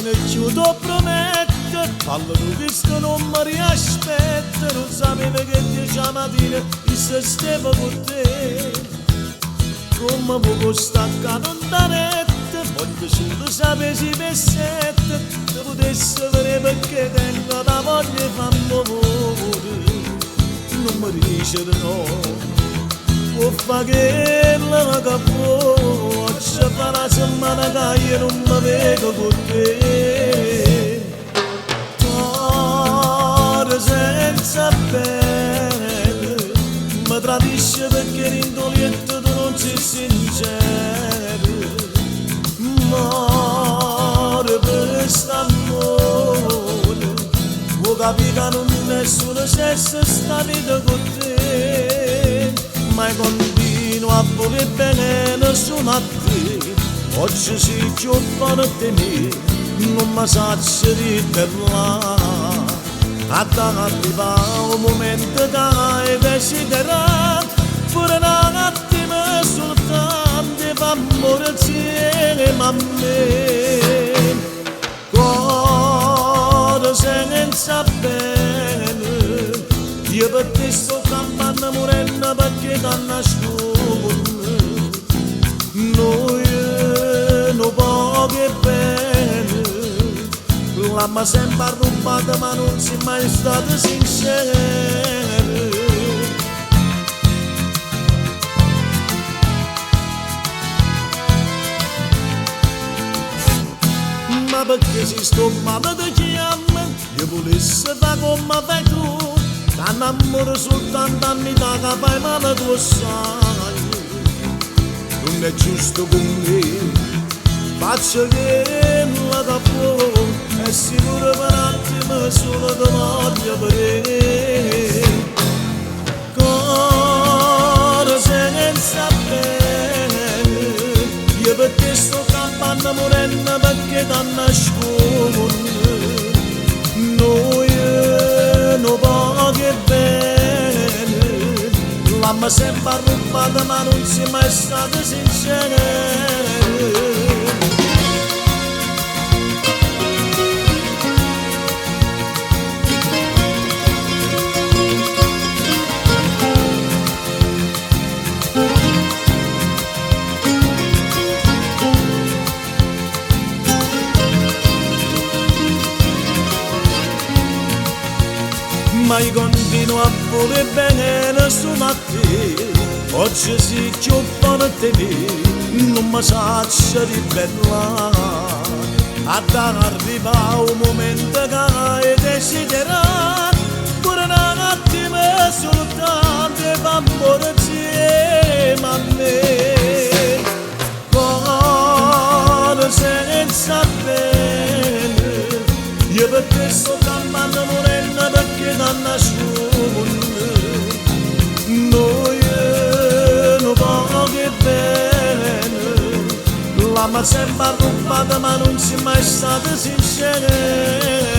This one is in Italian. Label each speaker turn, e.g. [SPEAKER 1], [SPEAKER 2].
[SPEAKER 1] ne chiudo prometto, fallo tu visto non mi riaspetta, non sapeva che dieci mattina il sistema con te. Come poco staccato un tanetto, voglio solo sapere se pensate, se potessi vedere perché tengo da voglia fa amore. Non mi dice di no. O fa che la capo, ci fa la settimana che io non mi vedo con te. Cuore senza pelle, mi tradisce perché l'indolietto tu non sei sincero. Muore per quest'amore, vuoi capire che non è solo sesso sta vita con te. Ma continuo a voler bene nessuno a te. Oggi si giovane di me, non mi saggio ribellare. Ad arriva un momento che hai desiderato, pure un attimo soltanto fa amore insieme a me. Cuore senza bene, io per te sto campando morendo perché t'ha nascosto. Noi non poche bene, l'amma sempre rubata ma non si è mai stata sincera. Ma perché si sto male ti chiama, io volessi fare come fai tu. T'annamoro soltanto anni da che fai male tu sai. Non è giusto con me, faccio che la capo, è sicuro per un attimo solo ti voglio vedere. Cuore senza bene, io per te sto campando morendo perché t'ha nascosto. Noi non poche bene, l'amma sempre rubata ma non si è mai stata sincera. Ma io continuo a voler bene nessuno a te. Oggi si chiudono di me, non mi saggio ribellare. Ad arriva un momento che hai desiderato, pure un attimo soltanto fa amore insieme a me. Cuore senza bene, io per te sto campando morendo perché t'ha nascosto. Noi non poche bene, l'amma sempre rubata ma non si è mai stata sincera.